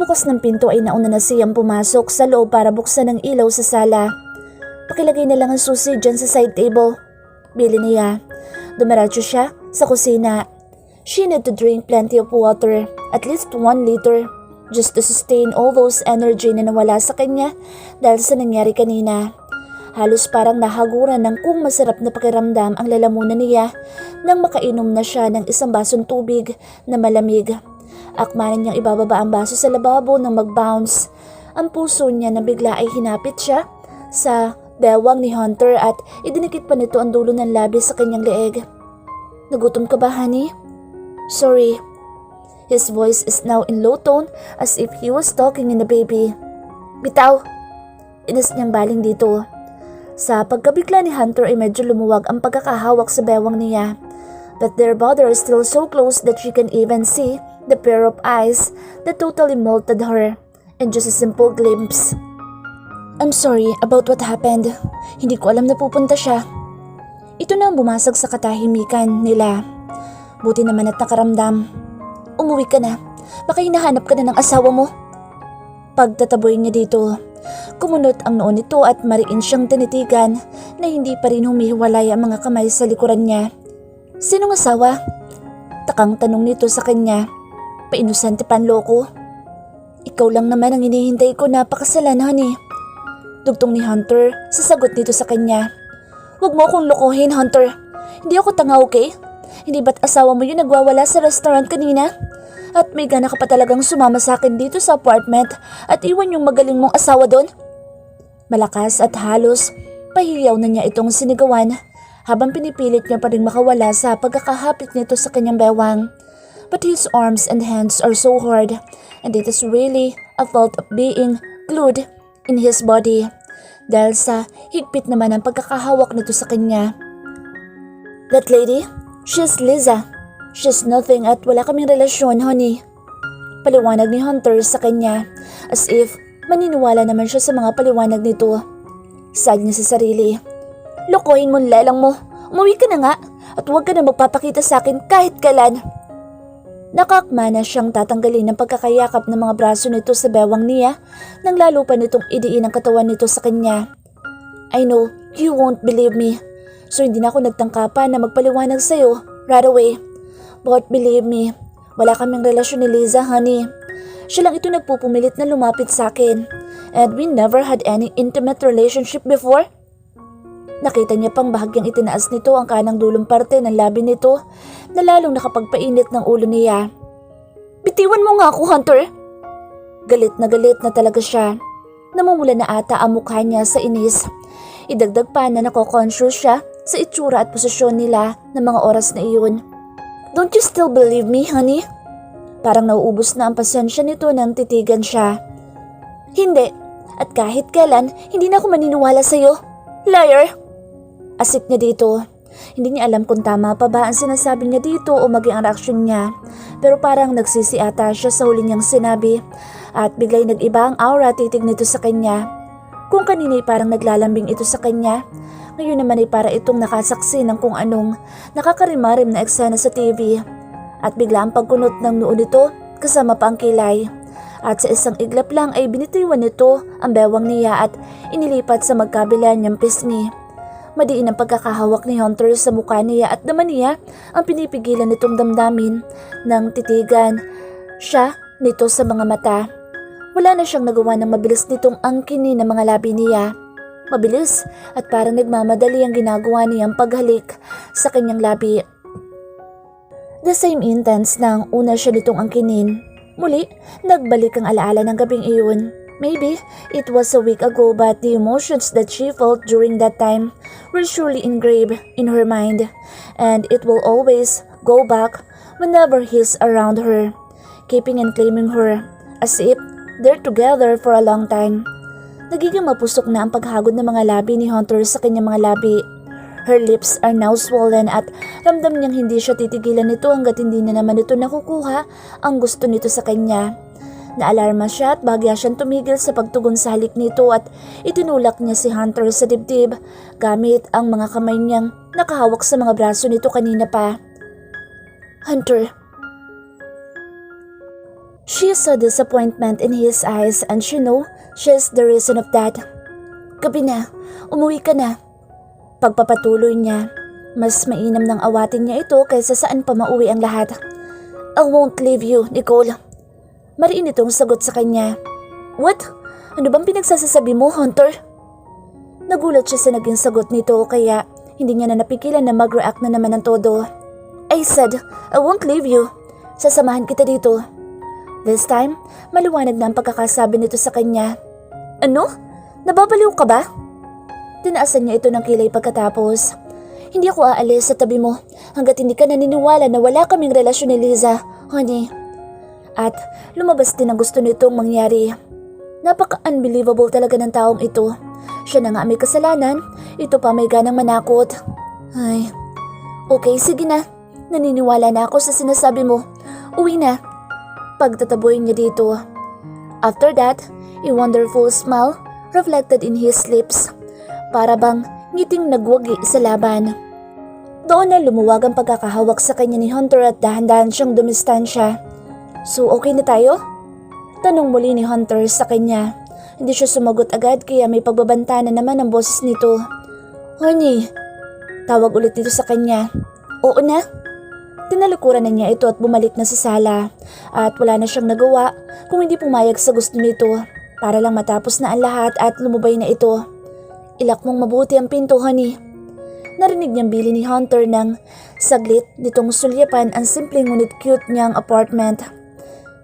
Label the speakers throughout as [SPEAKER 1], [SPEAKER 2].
[SPEAKER 1] Pagbukas ng pinto ay nauna na siyang pumasok sa loob para buksan ang ilaw sa sala. Pakilagay na lang ang susi dyan sa side table. Bili niya. Dumiretso siya sa kusina. She need to drink plenty of water, at least 1 liter, just to sustain all those energy na nawala sa kanya dahil sa nangyari kanina. Halos parang nahaguran ng kung masarap na pakiramdam ang lalamunan niya nang makainom na siya ng isang basong tubig na malamig. Akmanan niyang ibababa ang baso sa lababo nang mag-bounce. Ang puso niya na bigla ay hinapit siya sa bewang ni Hunter at idinikit pa nito ang dulo ng labi sa kanyang leeg. Nagutom ka ba, honey? Sorry. His voice is now in low tone as if he was talking in a baby. Bitaw! Inis niyang baling dito. Sa pagkabigla ni Hunter ay medyo lumuwag ang pagkakahawak sa bewang niya. But their body are still so close that she can even see the pair of eyes that totally melted her in just a simple glimpse. I'm sorry about what happened. Hindi ko alam na pupunta siya. Ito na ang bumasag sa katahimikan nila. Buti naman at nakaramdam. Umuwi ka na. Baka hinahanap ka na ng asawa mo. Pagtataboy niya dito. Kumunot ang noo nito at mariin siyang tinitigan na hindi pa rin humihiwalay ang mga kamay sa likuran niya. Sinong asawa? Takang tanong nito sa kanya. Painosente panloko. Ikaw lang naman ang hinihintay ko na pakasalan, honey. Dugtong ni Hunter sa sagot nito sa kanya. Huwag mo akong lokohin, Hunter. Hindi ako tanga, okay? Hindi ba't asawa mo yung nagwawala sa restaurant kanina? At may gana ka pa talagang sumama sa akin dito sa apartment at iwan yung magaling mong asawa doon? Malakas at halos pahiyaw na niya itong sinigawan habang pinipilit niya pa rin makawala sa pagkakahapit nito sa kanyang bewang. But his arms and hands are so hard and it is really a fault of being glued in his body dahil sa higpit naman ang pagkakahawak nito sa kanya. That lady, she's Liza. She's nothing at wala kaming relasyon, honey. Paliwanag ni Hunter sa kanya as if maniniwala naman siya sa mga paliwanag nito. Sad niya sa sarili. Lokohin mo lelang mo. Umuwi ka na nga at huwag ka na magpapakita sa akin kahit kailan. Nakakma na siyang tatanggalin ng pagkakayakap ng mga braso nito sa bewang niya nang lalo pa nitong idiin ang katawan nito sa kanya. I know you won't believe me, so hindi na ako nagtangka pa na magpaliwanag sa'yo right away. But believe me, wala kaming relasyon ni Liza, honey. Siya lang ito nagpupumilit na lumapit sa akin and we never had any intimate relationship before. Nakita niya pang bahagyang itinaas nito ang kanang dulong parte ng labi nito na lalong nakapagpainit ng ulo niya. Bitiwan mo nga ako, Hunter! Galit na talaga siya. Namumula na ata ang mukha niya sa inis. Idagdag pa na nako-conscious siya sa itsura at posisyon nila ng mga oras na iyon. Don't you still believe me, honey? Parang nauubos na ang pasensya nito nang titigan siya. Hindi. At kahit kailan, hindi na ako maniniwala sa'yo. Liar! Asik niya dito. Hindi niya alam kung tama pa ba ang sinasabi niya dito o maging ang reaksyon niya. Pero parang nagsisi ata siya sa huli niyang sinabi at biglay nag-iba ang aura titig nito sa kanya. Kung kanina ay parang naglalambing ito sa kanya, ngayon naman ay para itong nakasaksi ng kung anong nakakarimarim na eksena sa TV. At bigla ang pagkunot ng noo nito kasama pa ang kilay. At sa isang iglap lang ay binitiwan nito ang bewang niya at inilipat sa magkabila niyang pisngi. Madiin ang pagkakahawak ni Hunter sa mukha niya at naman niya ang pinipigilan nitong damdamin nang titigan siya nito sa mga mata. Wala na siyang nagawa ng mabilis nitong angkinin ng mga labi niya. Mabilis at parang nagmamadali ang ginagawa niyang paghalik sa kanyang labi. The same intense nang una siya nitong angkinin. Muli, nagbalik ang alaala ng gabing iyon. Maybe it was a week ago but the emotions that she felt during that time were surely engraved in her mind and it will always go back whenever he's around her, keeping and claiming her as if they're together for a long time. Nagiging mapusok na ang paghagod ng mga labi ni Hunter sa kanyang mga labi. Her lips are now swollen at ramdam niyang hindi siya titigilan nito hanggat hindi na naman ito nakukuha ang gusto nito sa kanya. Naalarma siya at bahagya siyang tumigil sa pagtugon sa halik nito at itinulak niya si Hunter sa dibdib gamit ang mga kamay niyang nakahawak sa mga braso nito kanina pa. Hunter. She saw disappointment in his eyes and she knew she's the reason of that. Gabi na, umuwi ka na. Pagpapatuloy niya, mas mainam nang awatin niya ito kaysa saan pa mauwi ang lahat. I won't leave you, Nicole. Mariin itong sagot sa kanya. What? Ano bang pinagsasasabi mo, Hunter? Nagulat siya sa naging sagot nito kaya hindi niya na napigilan na mag-react na naman ng todo. I said, I won't leave you. Sasamahan kita dito. This time, maliwanag na ang pagkakasabi nito sa kanya. Ano? Nababaliw ka ba? Tinaasan niya ito ng kilay pagkatapos. Hindi ako aalis sa tabi mo hanggat hindi ka naniniwala na wala kaming relasyon ni Liza, honey. At lumabas din ang gusto nitong mangyari. Napaka-unbelievable talaga ng taong ito. Siya na nga may kasalanan, ito pa may ganang manakot. Ay, okay, sige na. Naniniwala na ako sa sinasabi mo. Uwi na. Pagtataboy niya dito. After that, a wonderful smile reflected in his lips. Para bang ngiting nagwagi sa laban. Doon na lumuwag ang pagkakahawak sa kanya ni Hunter at dahan-dahan siyang dumistansya. So okay na tayo? Tanong muli ni Hunter sa kanya. Hindi siya sumagot agad kaya may pagbabanta na naman ang boses nito. Honey, tawag ulit nito sa kanya. Oo na. Tinalukuran na niya ito at bumalik na sa sala. At wala na siyang nagawa kung hindi pumayag sa gusto nito. Para lang matapos na ang lahat at lumubay na ito. Ilak mong mabuti ang pinto, honey. Narinig niyang bili ni Hunter ng saglit nitong sulyapan ang simpleng ngunit cute niyang apartment.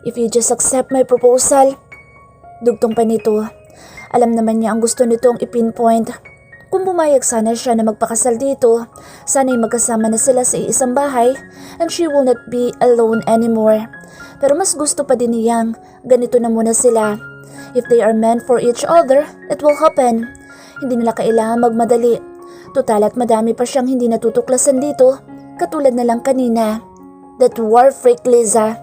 [SPEAKER 1] If you just accept my proposal. Dugtong pa nito. Alam naman niya ang gusto nitong ipinpoint. Kung pumayag sana siya na magpakasal dito, sana'y magkasama na sila sa isang bahay and she will not be alone anymore. Pero mas gusto pa din niyang ganito na muna sila. If they are meant for each other, it will happen. Hindi nila kailangan magmadali. Total at madami pa siyang hindi natutuklasan dito, katulad na lang kanina. That war freak Liza.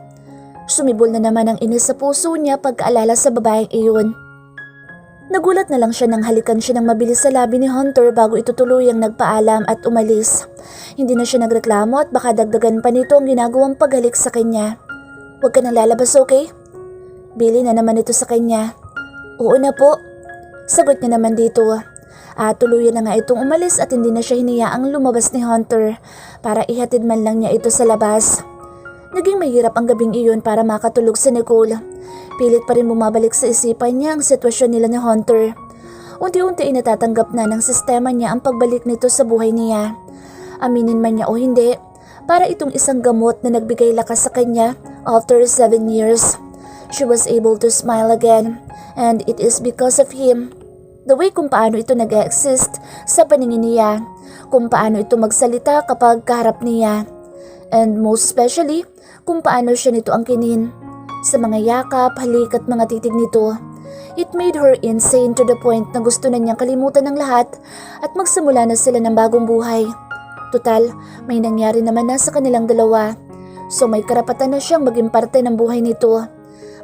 [SPEAKER 1] Sumibol na naman ang inis sa puso niya pagkaalala sa babaeng iyon. Nagulat na lang siya nang halikan siya ng mabilis sa labi ni Hunter bago ito tuluyang nagpaalam at umalis. Hindi na siya nagreklamo at baka dagdagan pa nito ang ginagawang paghalik sa kanya. Huwag ka nang lalabas, okay? Bili na naman ito sa kanya. Oo na po. Sagot niya naman dito. At tuluyan na nga itong umalis at hindi na siya hiniyaang lumabas ni Hunter para ihatid man lang niya ito sa labas. Naging mahirap ang gabing iyon para makatulog si Nicole. Pilit pa rin bumabalik sa isipan niya ang sitwasyon nila ni Hunter. Unti-unti ay natatanggap na ng sistema niya ang pagbalik nito sa buhay niya. Aminin man niya o hindi, para itong isang gamot na nagbigay lakas sa kanya after 7 years. She was able to smile again, and it is because of him. The way kung paano ito nag-exist sa paningin niya, kung paano ito magsalita kapag kaharap niya, and most especially, kung paano siya nito angkinin. Sa mga yakap, halik at mga titig nito. It made her insane to the point na gusto na niyang kalimutan ng lahat at magsimula na sila ng bagong buhay. Total, may nangyari naman na sa kanilang dalawa. So may karapatan na siyang maging parte ng buhay nito.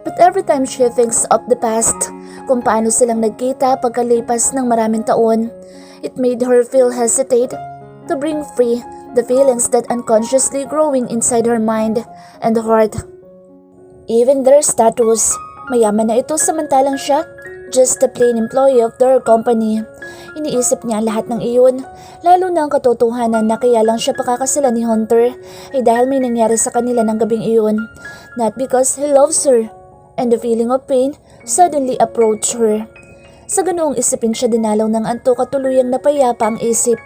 [SPEAKER 1] But every time she thinks of the past, kung paano silang nagkita pagkalipas ng maraming taon, it made her feel hesitate to bring free the feelings that unconsciously growing inside her mind and heart. Even their status, mayaman na ito samantalang siya, just a plain employee of their company. Iniisip niya ang lahat ng iyon, lalo na ang katotohanan na kaya lang siya pakakasala ni Hunter ay dahil may nangyari sa kanila ng gabing iyon. Not because he loves her, and the feeling of pain suddenly approached her. Sa ganoong isipin siya dinalaw ng antok at tuluyang napayapa ang isip.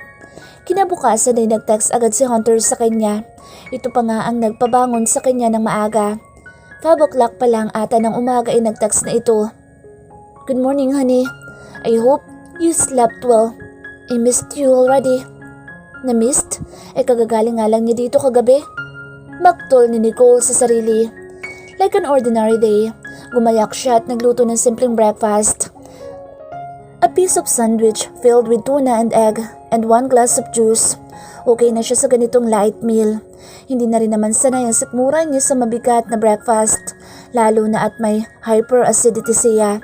[SPEAKER 1] Kinabukasan ay nag-text agad si Hunter sa kanya. Ito pa nga ang nagpabangon sa kanya ng maaga. 5 o'clock pa lang ata ng umaga ay nag-text na ito. Good morning, honey. I hope you slept well. I missed you already. Na-missed? Ay kagagaling nga lang niya dito kagabi. Maktol ni Nicole sa sarili. Like an ordinary day, gumayak siya at nagluto ng simpleng breakfast. A piece of sandwich filled with tuna and egg and 1 glass of juice. Okay na siya sa ganitong light meal. Hindi na rin naman sanay ang sikmura niya sa mabigat na breakfast, lalo na at may hyperacidity siya.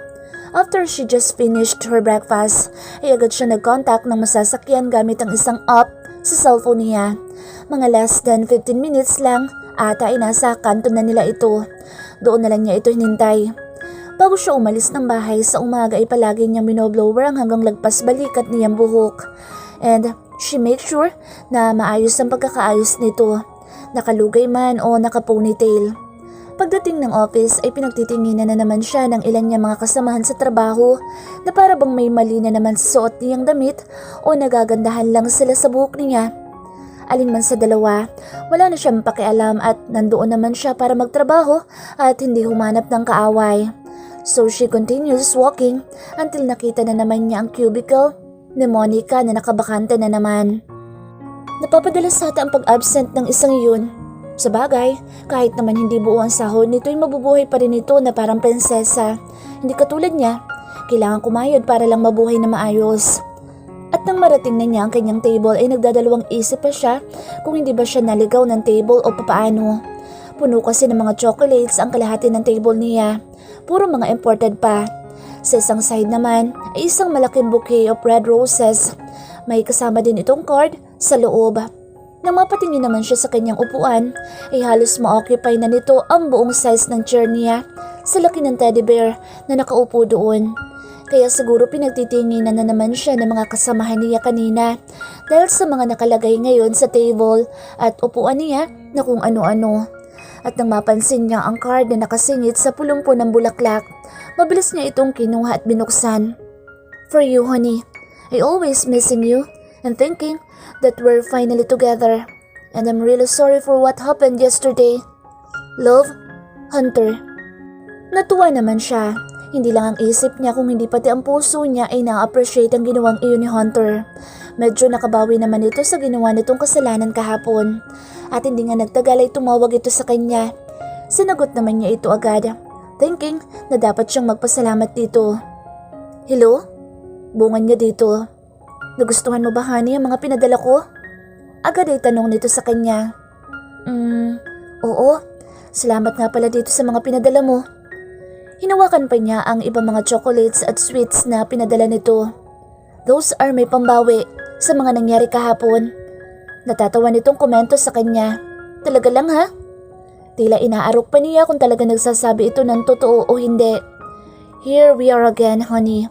[SPEAKER 1] After she just finished her breakfast, ay agad siya nag-contact ng masasakyan gamit ang isang app sa cellphone niya. Mga less than 15 minutes lang ata ay nasa kanto na nila ito. Doon na lang niya ito hinintay. Bago siya umalis ng bahay sa umaga ay palagi niyang binoblower ang hanggang lagpas balikat niyang buhok. And she made sure na maayos ang pagkakaayos nito, nakalugay man o naka-ponytail. Pagdating ng office ay pinagtitinginan na naman siya ng ilan niyang mga kasamahan sa trabaho na para bang may mali na naman sa suot niyang damit o nagagandahan lang sila sa buhok niya. Alin man sa dalawa, wala na siyang pakialam at nandoon naman siya para magtrabaho at hindi humanap ng kaaway. So she continues walking until nakita na naman niya ang cubicle ni Monica na nakabakante na naman. Napapadalas ata ang pag-absent ng isang iyon. Sa bagay, kahit naman hindi buo ang sahod nito ay mabubuhay pa rin ito na parang prinsesa. Hindi katulad niya, kailangan kumayod para lang mabuhay na maayos. At nang marating na niya ang kanyang table ay nagdadalawang isip pa siya kung hindi ba siya naligaw ng table o papaano. Puno kasi ng mga chocolates ang kalahati ng table niya, puro mga imported pa. Sa isang side naman ay isang malaking bouquet of red roses. May kasama din itong card sa loob. Nang mapatingin naman siya sa kanyang upuan, ay halos ma-occupy na nito ang buong size ng chair niya sa laki ng teddy bear na nakaupo doon. Kaya siguro pinagtitinginan na naman siya ng mga kasamahan niya kanina dahil sa mga nakalagay ngayon sa table at upuan niya na kung ano-ano. At nang mapansin niya ang card na nakasingit sa pulumpo ng bulaklak, mabilis niya itong kinuha at binuksan. For you, honey. I always missing you and thinking that we're finally together. And I'm really sorry for what happened yesterday. Love, Hunter. Natuwa naman siya. Hindi lang ang isip niya kung hindi pati ang puso niya ay na-appreciate ang ginawang iyon ni Hunter. Medyo nakabawi naman ito sa ginawa nitong kasalanan kahapon. At hindi nga nagtagal ay tumawag ito sa kanya. Sinagot naman niya ito agad, thinking na dapat siyang magpasalamat dito. Hello? Bungan niya dito. Nagustuhan mo ba, honey, ang mga pinadala ko? Agad ay tanong nito sa kanya. Oo. Salamat nga pala dito sa mga pinadala mo. Hinawakan pa niya ang ibang mga chocolates at sweets na pinadala nito. Those are may pambawi sa mga nangyari kahapon. Natatawa nitong komento sa kanya. Talaga lang ha? Tila inaarok pa niya kung talaga nagsasabi ito ng totoo o hindi. Here we are again, honey.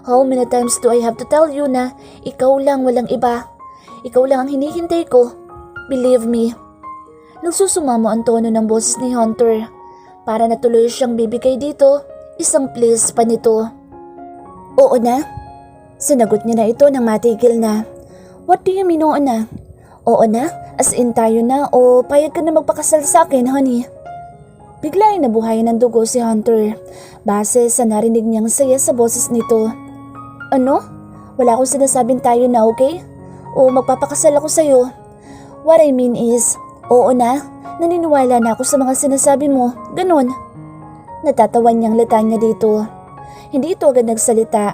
[SPEAKER 1] How many times do I have to tell you na ikaw lang, walang iba? Ikaw lang ang hinihintay ko. Believe me. Nagsusumamo ang tono ng boses ni Hunter. Para natuloy siyang bibigay dito, isang please pa nito. Oo na? Sinagot niya na ito nang matigil na. What do you mean oo na? Oo na? As in tayo na o payag ka na magpakasal sa akin, honey? Bigla ay nabuhay ng dugo si Hunter base sa narinig niyang saya sa boses nito. Ano? Wala akong sinasabing tayo na, okay? O magpapakasal ako sa'yo. What I mean is, oo na, naniniwala na ako sa mga sinasabi mo, ganun. Natatawan niyang litanya dito. Hindi ito agad nagsalita.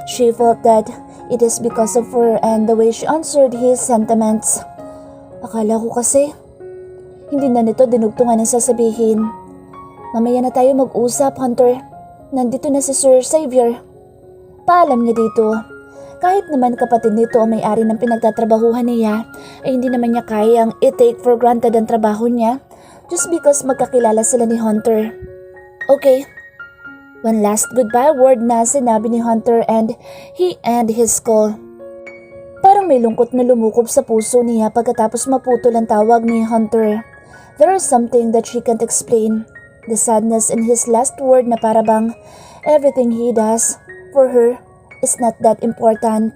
[SPEAKER 1] She felt that it is because of her and the way she answered his sentiments. Akala ko kasi, hindi na nito dinugtungan ang sasabihin. Mamaya na tayo mag-usap, Hunter. Nandito na si Sir Xavier. Paalam niya dito. Kahit naman kapatid nito ang may-ari ng pinagtatrabahuhan niya, ay hindi naman niya kayang i-take for granted ang trabaho niya just because magkakilala sila ni Hunter. Okay. One last goodbye word na sinabi ni Hunter and he ended his call. Parang may lungkot na lumukob sa puso niya pagkatapos maputol ang tawag ni Hunter. There is something that she can't explain. The sadness in his last word na parabang everything he does for her is not that important.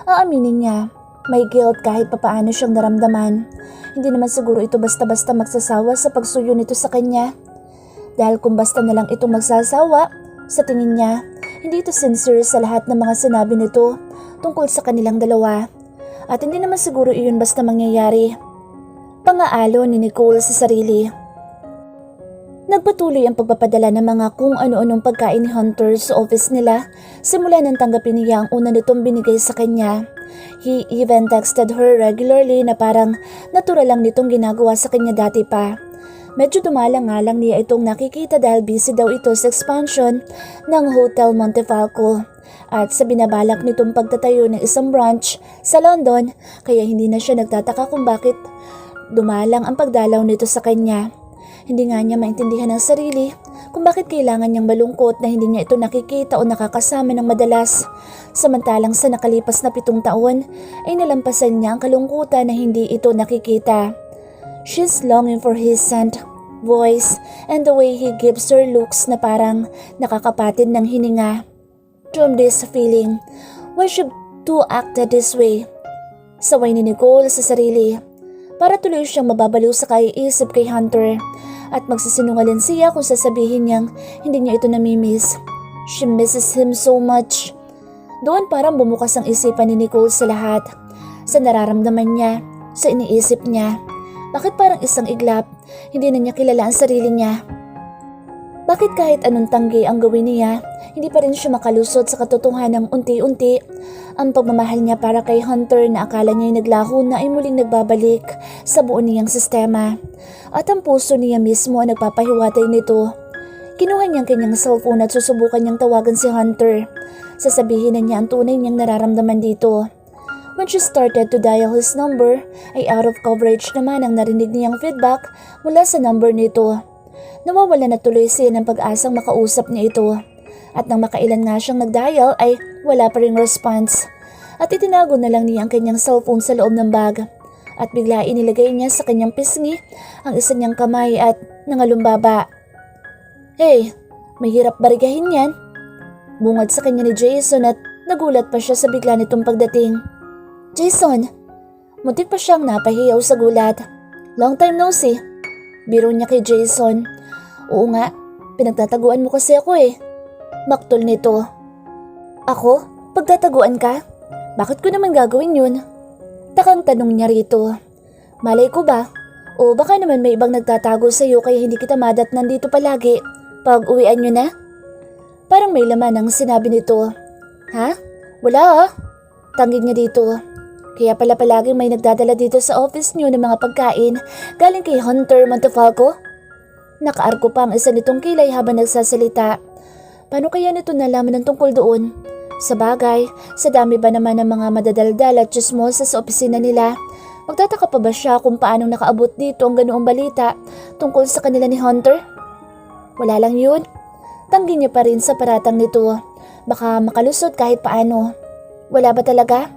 [SPEAKER 1] Aaminin niya, may guilt kahit papaano siyang naramdaman. Hindi naman siguro ito basta-basta magsasawa sa pagsuyo nito sa kanya. Dahil kung basta na lang itong magsasawa, sa tingin niya, hindi ito sincere sa lahat ng mga sinabi nito tungkol sa kanilang dalawa. At hindi naman siguro iyon basta mangyayari. Pangaalo ni Nicole sa sarili. Nagpatuloy ang pagpapadala ng mga kung ano-anong pagkain ni Hunter sa office nila simula nang tanggapin niya ang una nitong binigay sa kanya. He even texted her regularly na parang natural lang nitong ginagawa sa kanya dati pa. Medyo dumalang-alang niya itong nakikita dahil busy daw ito sa expansion ng Hotel Montefalco at sa binabalak nitong pagtatayo ng isang branch sa London kaya hindi na siya nagtataka kung bakit dumalang ang pagdalaw nito sa kanya. Hindi nga niya maintindihan ng sarili kung bakit kailangan niyang malungkot na hindi niya ito nakikita o nakakasama ng madalas. Samantalang sa nakalipas na 7 taon ay nalampasan niya ang kalungkutan na hindi ito nakikita. She's longing for his scent, voice, and the way he gives her looks na parang nakakapatid ng hininga. From this feeling, why should two acted this way? Saway ni Nicole sa sarili. Para tuloy siyang mababaliw sa kaiisip kay Hunter at magsisinungaling siya kung sasabihin niyang hindi niya ito namimiss. She misses him so much. Doon parang bumukas ang isipan ni Nicole sa lahat. Sa nararamdaman niya, sa iniisip niya. Bakit parang isang iglap, hindi na niya kilala ang sarili niya? Bakit kahit anong tanggi ang gawin niya, hindi pa rin siya makalusot sa katotohanang unti-unti? Ang pagmamahal niya para kay Hunter na akala niya'y naglaho na ay muling nagbabalik sa buo niyang sistema. At ang puso niya mismo ang nagpapahiwatay nito. Kinuha niyang kanyang cellphone at susubukan niyang tawagan si Hunter. Sasabihin na niya ang tunay niyang nararamdaman dito. When she started to dial his number, ay out of coverage naman ang narinig niyang feedback mula sa number nito. Nawawala na tuloy siya ng pag-asang makausap niya ito. At nang makailan nga siyang nag-dial ay wala pa ring response. At itinago na lang niya ang kanyang cellphone sa loob ng bag. At bigla inilagay niya sa kanyang pisngi ang isa niyang kamay at nangalumbaba. Hey, may hirap barigahin yan. Bungad sa kanya ni Jason at nagulat pa siya sa bigla nitong pagdating. Jason! Muntik pa siyang napahiyaw sa gulat. Long time no see. Biro niya kay Jason. Oo nga, pinagtataguan mo kasi ako eh. Maktol nito. Ako? Pagtataguan ka? Bakit ko naman gagawin yun? Takang tanong niya rito. Malay ko ba? O baka naman may ibang nagtatago sa'yo kaya hindi kita madatnan dito palagi. Pag uwian nyo na? Parang may laman ang sinabi nito. Ha? Wala ah. Tanggig niya dito. Kaya pala palagi may nagdadala dito sa office niyo ng mga pagkain galing kay Hunter Montefalco? Nakaarko pa ang isa nitong kilay habang nagsasalita. Paano kaya nito nalaman ng tungkol doon? Sa bagay, sa dami ba naman ng mga madadaldal at chismosa sa opisina nila? Magtataka pa ba siya kung paanong nakaabot dito ang ganoong balita tungkol sa kanila ni Hunter? Wala lang yun. Tanggi niya pa rin sa paratang nito. Baka makalusot kahit paano. Wala ba talaga?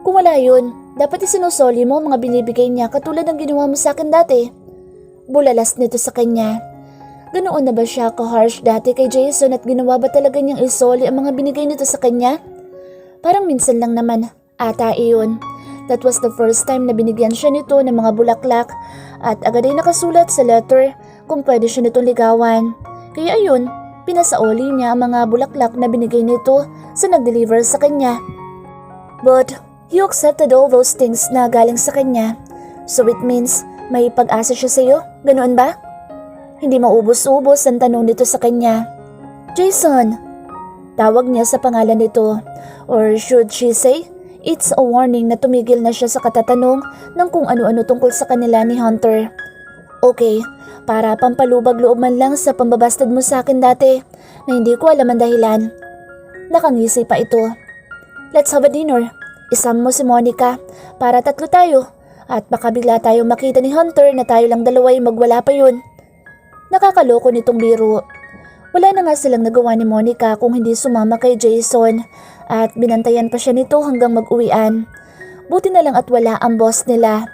[SPEAKER 1] Kung wala yun, dapat isinusoli mo mga binibigay niya katulad ng ginawa mo sa akin dati. Bulalas nito sa kanya. Ganoon na ba siya ka-harsh dati kay Jason at ginawa ba talaga niyang isoli ang mga binigay nito sa kanya? Parang minsan lang naman ata iyon. That was the first time na binigyan siya nito ng mga bulaklak at agad ay nakasulat sa letter kung pwede siya nitong ligawan. Kaya ayun, pinasaoli niya ang mga bulaklak na binigay nito sa nag-deliver sa kanya. But he accepted all those things na galing sa kanya. So it means may pag-asa siya sa'yo? Ganoon ba? Hindi maubos-ubos ang tanong nito sa kanya. Jason! Tawag niya sa pangalan nito. Or should she say, it's a warning na tumigil na siya sa katatanong ng kung ano-ano tungkol sa kanila ni Hunter. Okay, para pampalubag loob man lang sa pambabastad mo sa akin dati na hindi ko alam ang dahilan. Nakangisi pa ito. Let's have a dinner. Isama mo si Monica para 3 tayo. At baka bigla tayong makita ni Hunter na tayo lang dalawa ay magwala pa yun. Nakakaloko nitong biro. Wala na nga silang nagawa ni Monica kung hindi sumama kay Jason at binantayan pa siya nito hanggang mag-uwian. Buti na lang at wala ang boss nila.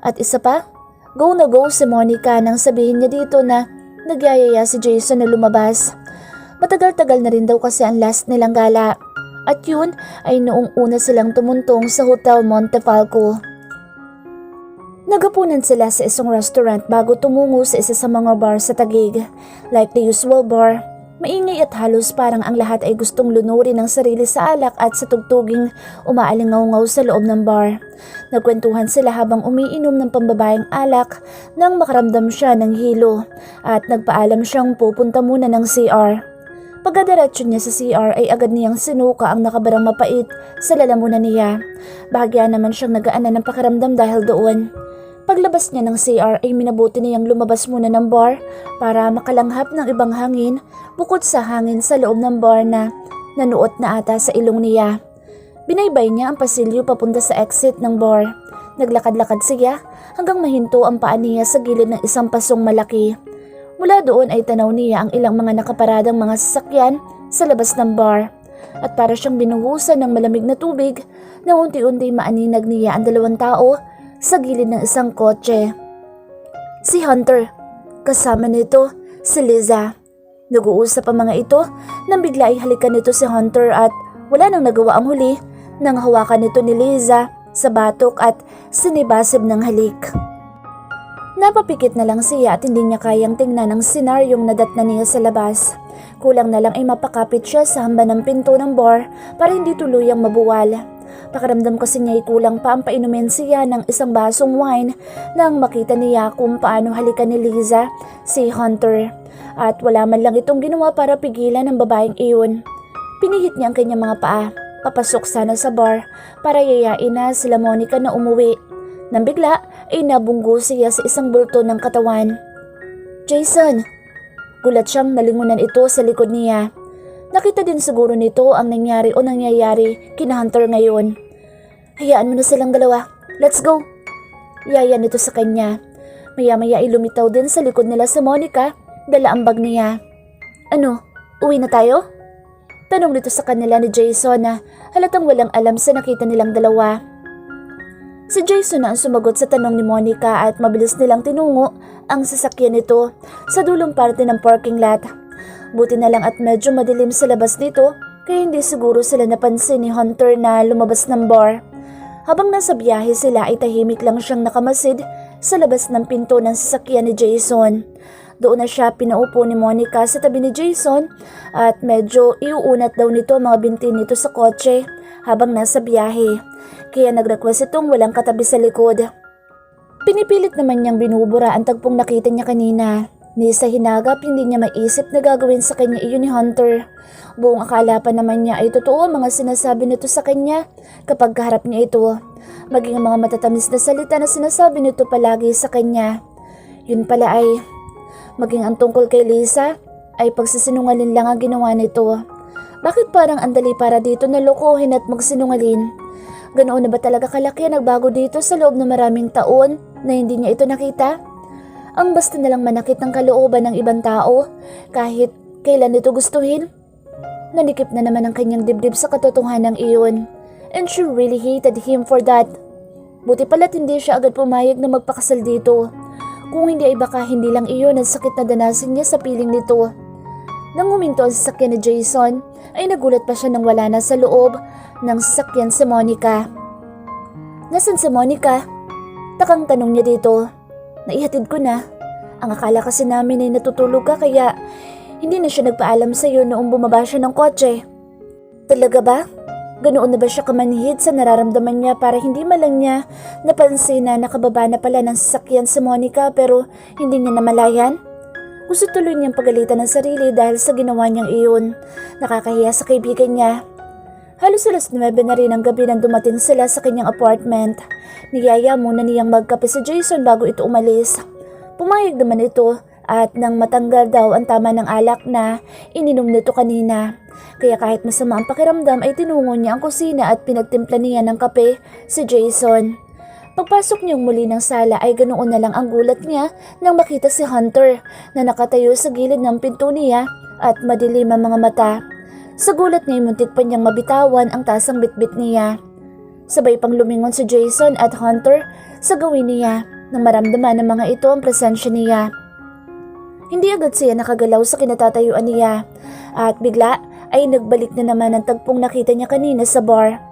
[SPEAKER 1] At isa pa, go na go si Monica nang sabihin niya dito na nagyayaya si Jason na lumabas. Matagal-tagal na rin daw kasi ang last nilang gala. At yun ay noong una silang tumuntong sa Hotel Montefalco. Nagapunan sila sa isang restaurant bago tumungo sa isa sa mga bar sa Taguig. Like the usual bar, maingay at halos parang ang lahat ay gustong lunurin ang sarili sa alak at sa tugtuging umaalingaw-ngaw sa loob ng bar. Nagkwentuhan sila habang umiinom ng pambabaeng alak nang makaramdam siya ng hilo at nagpaalam siyang pupunta muna ng CR. Pagkadiretso niya sa CR ay agad niyang sinuka ang nakabarang mapait sa lalamunan niya. Bahagya naman siyang nagaanan ng pakiramdam dahil doon. Paglabas niya ng CR ay minabuti niyang lumabas muna ng bar para makalanghap ng ibang hangin bukod sa hangin sa loob ng bar na nanuot na ata sa ilong niya. Binaybay niya ang pasilyo papunta sa exit ng bar. Naglakad-lakad siya hanggang mahinto ang paa niya sa gilid ng isang pasong malaki. Mula doon ay tanaw niya ang ilang mga nakaparadang mga sasakyan sa labas ng bar at para siyang binuhusan ng malamig na tubig na unti-unti maaninag niya ang dalawang tao sa gilid ng isang kotse. Si Hunter, kasama nito si Liza. Nag-uusap ang mga ito nang bigla ay halikan nito si Hunter at wala nang nagawa ang huli nang hawakan nito ni Liza sa batok at sinibasib ng halik. Napapikit na lang siya at hindi niya kayang tingnan ang senaryong nadatna niya sa labas. Kulang na lang ay mapakapit siya sa hamba ng pinto ng bar para hindi tuluyang mabuwal. Pakiramdam kasi niya ay kulang pa ang painumin siya ng isang basong wine nang makita niya kung paano halikan ni Liza si Hunter. At wala man lang itong ginawa para pigilan ang babaeng iyon. Pinihit niya ang kanyang mga paa, papasok sana sa bar para yayain na sila Monica na umuwi. Nang bigla ay nabunggo siya sa isang bulto ng katawan. Jason! Gulat siyang nalingunan ito sa likod niya. Nakita din siguro nito ang nangyari o nangyayari kina Hunter ngayon. Hayaan mo na silang dalawa. Let's go! Yaya nito sa kanya. Maya-maya ay lumitaw din sa likod nila si Monica, dala ang bag niya. Ano, uwi na tayo? Tanong nito sa kanila ni Jason na halatang walang alam sa nakita nilang dalawa. Si Jason na ang sumagot sa tanong ni Monica at mabilis nilang tinungo ang sasakyan nito sa dulong parte ng parking lot. Buti na lang at medyo madilim sa labas nito kaya hindi siguro sila napansin ni Hunter na lumabas ng bar. Habang nasa biyahe sila ay tahimik lang siyang nakamasid sa labas ng pinto ng sasakyan ni Jason. Doon na siya pinaupo ni Monica sa tabi ni Jason at medyo iuunat daw nito ang mga binti nito sa kotse habang nasa biyahe. Kaya nag-request itong walang katabi sa likod. Pinipilit naman niyang binubura ang tagpong nakita niya kanina. Ni sa hinagap hindi niya maisip na gagawin sa kanya iyon ni Hunter. Buong akala pa naman niya ay totoo ang mga sinasabi nito sa kanya kapag kaharap niya ito. Maging ang mga matatamis na salita na sinasabi nito palagi sa kanya. Yun pala ay maging ang tungkol kay Lisa ay pagsisinungalin lang ang ginawa nito. Bakit parang andali para dito na lokohin at magsinungalin? Ganoon na ba talaga kalaki ang nagbago dito sa loob ng maraming taon na hindi niya ito nakita? Ang basta nalang manakit ng kalooban ng ibang tao kahit kailan ito gustuhin? Nanikip na naman ang kanyang dibdib sa katotohanan ng iyon. And she really hated him for that. Buti pala't hindi siya agad pumayag na magpakasal dito. Kung hindi ay baka hindi lang iyon ang sakit na danasin niya sa piling nito. Nang huminto ang sasakyan ni Jason, ay nagulat pa siya nang wala na sa loob ng sasakyan si Monica. Nasaan si Monica? Takang tanong niya dito. Naihatid ko na. Ang akala kasi namin ay natutulog ka kaya hindi na siya nagpaalam sa iyo noong bumaba siya ng kotse. Talaga ba? Ganoon na ba siya kamanhid sa nararamdaman niya para hindi man lang niya napansin na nakababa na pala ng sasakyan si Monica pero hindi niya namalayan? Gusto tuloy niyang pagalitan ng sarili dahil sa ginawa niyang iyon. Nakakahiya sa kaibigan niya. Halos alas 9 na rin ang gabi nang dumating sila sa kanyang apartment. Niyaya muna niyang magkape si Jason bago ito umalis. Pumayag naman ito at nang matanggal daw ang tama ng alak na ininom nito kanina. Kaya kahit masama ang pakiramdam ay tinungo niya ang kusina at pinagtimpla niya ng kape si Jason. Pagpasok niyang muli ng sala ay ganoon na lang ang gulat niya nang makita si Hunter na nakatayo sa gilid ng pinto niya at madilim ang mga mata. Sa gulat niya ay muntik pa niyang mabitawan ang tasang bitbit niya. Sabay pang lumingon si Jason at Hunter sa gawin niya nang maramdaman ng mga ito ang presensya niya. Hindi agad siya nakagalaw sa kinatatayuan niya at bigla ay nagbalik na naman ang tagpong nakita niya kanina sa bar.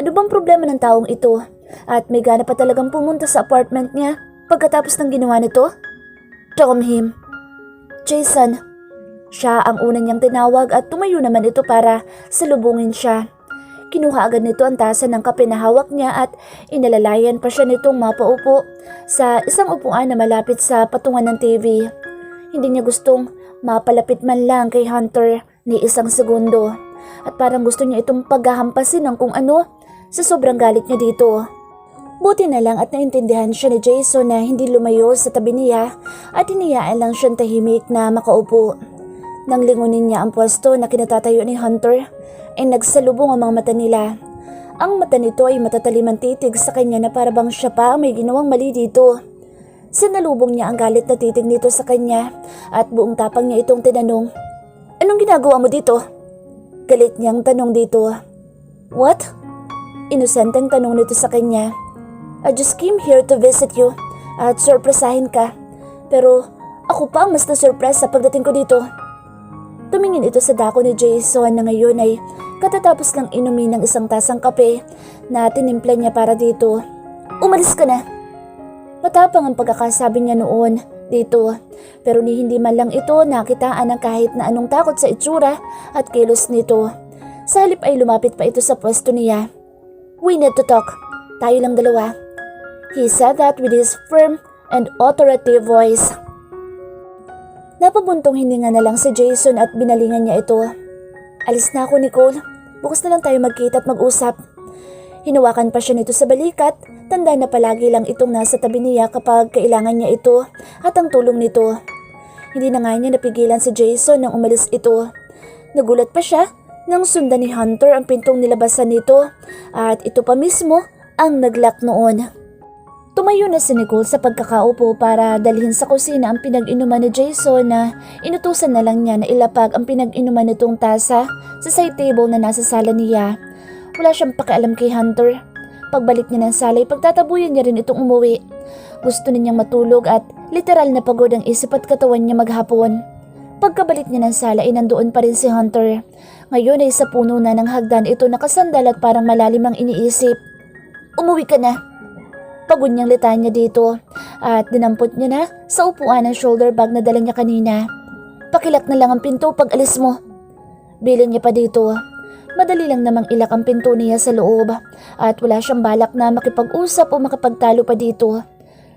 [SPEAKER 1] Ano bang problema ng taong ito? At may gana pa talagang pumunta sa apartment niya pagkatapos ng ginawa nito? Damn him. Jason. Siya ang una niyang tinawag at tumayo naman ito para salubungin siya. Kinuha agad nito ang tasa ng kape na hawak niya at inalalayan pa siya nitong mapaupo sa isang upuan na malapit sa patungan ng TV. Hindi niya gustong mapalapit man lang kay Hunter ni isang segundo at parang gusto niya itong paghahampasin ng kung ano sa sobrang galit niya dito. Buti na lang at naintindihan siya ni Jason na hindi lumayo sa tabi niya at hiniyaan lang siyang tahimik na makaupo. Nang lingunin niya ang pwesto na kinatatayo ni Hunter, ay nagsalubong ang mga mata nila. Ang mata nito ay matatalim ang titig sa kanya na parabang siya pa ang may ginawang mali dito. Sinalubong niya ang galit na titig nito sa kanya at buong tapang niya itong tinanong. Anong ginagawa mo dito? Galit niyang tanong dito. What? Inosenteng tanong nito sa kanya. I just came here to visit you at surpresahin ka. Pero ako pa ang mas na-surprise sa pagdating ko dito. Tumingin ito sa dako ni Jason na ngayon ay katatapos lang inumin ng isang tasang kape na tinimpla niya para dito. Umalis ka na. Matapang ang pagkakasabi niya noon dito, pero ni hindi man lang ito nakitaan ng kahit na anong takot sa itsura at kilos nito. Sa halip ay lumapit pa ito sa pwesto niya. We need to talk. Tayo lang dalawa. He said that with his firm and authoritative voice. Napabuntong hininga na lang si Jason at binalingan niya ito. Alis na ako, Nicole. Bukas na lang tayo magkita at mag-usap. Hinawakan pa siya nito sa balikat, tanda na palagi lang itong nasa tabi niya kapag kailangan niya ito at ang tulong nito. Hindi na nga niya napigilan si Jason nang umalis ito. Nagulat pa siya nang sundan ni Hunter ang pintong nilabasan nito at ito pa mismo ang naglock noon. Tumayo na si Nicole sa pagkakaupo para dalhin sa kusina ang pinag-inuman ni Jason na inutusan na lang niya na ilapag ang pinag-inuman nitong tasa sa side table na nasa sala niya. Wala siyang pakialam kay Hunter. Pagbalik niya ng sala ay pagtatabuyan niya rin itong umuwi. Gusto niya matulog at literal na pagod ang isip at katawan niya maghapon. Pagkabalik niya ng sala ay nandoon pa rin si Hunter. Ngayon ay sa puno na ng hagdan ito nakasandal at parang malalim ang iniisip. Umuwi ka na. Pagod niyang litanya dito at dinampot niya na sa upuan ng shoulder bag na dala niya kanina. Pakilak na lang ang pinto pag alis mo. Bilin niya pa dito. Madali lang namang ilak ang pinto niya sa loob at wala siyang balak na makipag-usap o makapagtalo pa dito.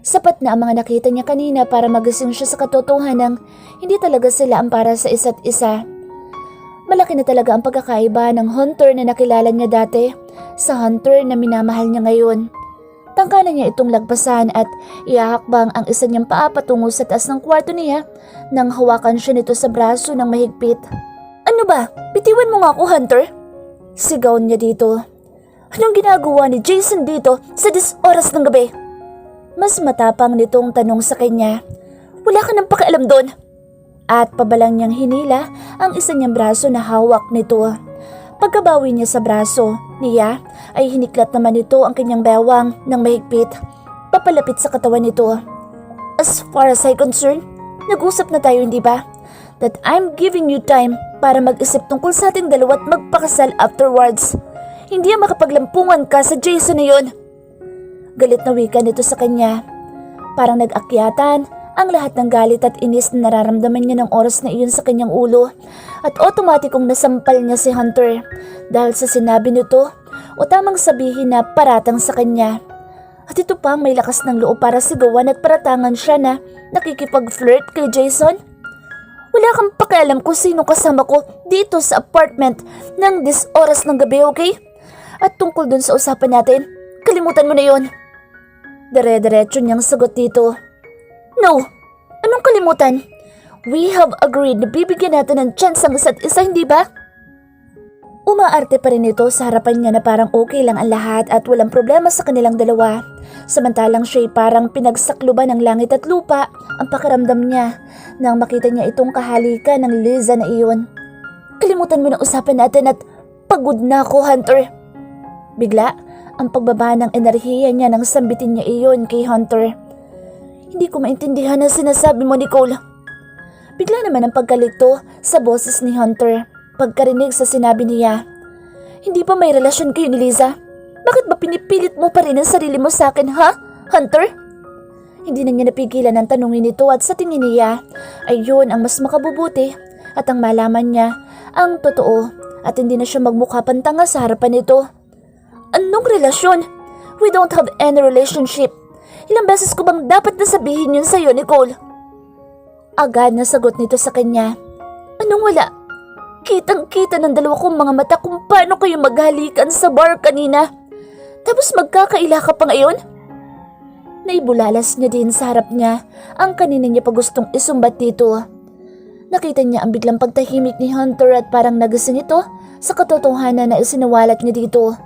[SPEAKER 1] Sapat na ang mga nakita niya kanina para magising siya sa katotohanan ng hindi talaga sila ang para sa isa't isa. Malaki na talaga ang pagkakaiba ng Hunter na nakilala niya dati sa Hunter na minamahal niya ngayon. Tangkanan niya itong lagpasan at ihahakbang ang isa niyang paa patungo sa taas ng kwarto niya nang hawakan siya nito sa braso ng mahigpit. Ano ba? Bitiwan mo nga ako, Hunter? Sigaw niya dito. Anong ginagawa ni Jason dito sa oras ng gabi? Mas matapang nitong tanong sa kanya. Wala ka nang pakialam doon. At pabalang niyang hinila ang isa niyang braso na hawak nito. Pagkabawi niya sa braso niya ay hiniklat naman nito ang kanyang bewang ng mahigpit. Papalapit sa katawan nito. As far as I'm concerned, nag-usap na tayo hindi ba? That I'm giving you time para mag-isip tungkol sa ating dalawa at magpakasal afterwards. Hindi ang makapaglampungan ka sa Jason na yun. Galit na wika nito sa kanya. Parang nag-akyatan ang lahat ng galit at inis na nararamdaman niya ng oras na iyon sa kanyang ulo at otomatikong nasampal niya si Hunter dahil sa sinabi nito o tamang sabihin na paratang sa kanya. At ito pa may lakas ng loob para sigawan at paratangan siya na nakikipag-flirt kay Jason. Wala kang pakialam kung sino kasama ko dito sa apartment ng oras ng gabi, okay? At tungkol dun sa usapan natin, kalimutan mo na yon. Dire-diretso niyang sagot dito. No! Anong kalimutan? We have agreed na bibigyan natin ng chance ang isa't isa, hindi ba? Umaarte pa rin ito sa harapan niya na parang okay lang ang lahat at walang problema sa kanilang dalawa. Samantalang siya'y parang pinagsakluban ng langit at lupa ang pakiramdam niya nang makita niya itong kahalikan ng Liza na iyon. Kalimutan mo na usapan natin at pagod na ako, Hunter. Bigla, ang pagbaba ng enerhiya niya nang sambitin niya iyon kay Hunter. Hindi ko maintindihan ang sinasabi mo, Nicole. Bigla naman ang pagkalito sa boses ni Hunter pagkarinig sa sinabi niya. Hindi pa may relasyon kayo ni Liza? Bakit ba pinipilit mo pa rin ang sarili mo sa akin, ha, Hunter? Hindi na niya napigilan ang tanungin ito at sa tingin niya ay yun ang mas makabubuti at ang malaman niya ang totoo at hindi na siya magmukha pantanga sa harapan nito. Anong relasyon? We don't have any relationship. Ilang beses ko bang dapat na sabihin yun sa'yo, Nicole? Agad na sagot nito sa kanya. Anong wala? Kitang-kita ng dalawa kong mga mata kung paano kayo maghalikan sa bar kanina. Tapos magkakaila ka pa ngayon? Naibulalas niya din sa harap niya ang kanina niya pa gustong isumbat dito. Nakita niya ang biglang pagtahimik ni Hunter at parang nagising ito sa katotohanan na isinawalat niya dito.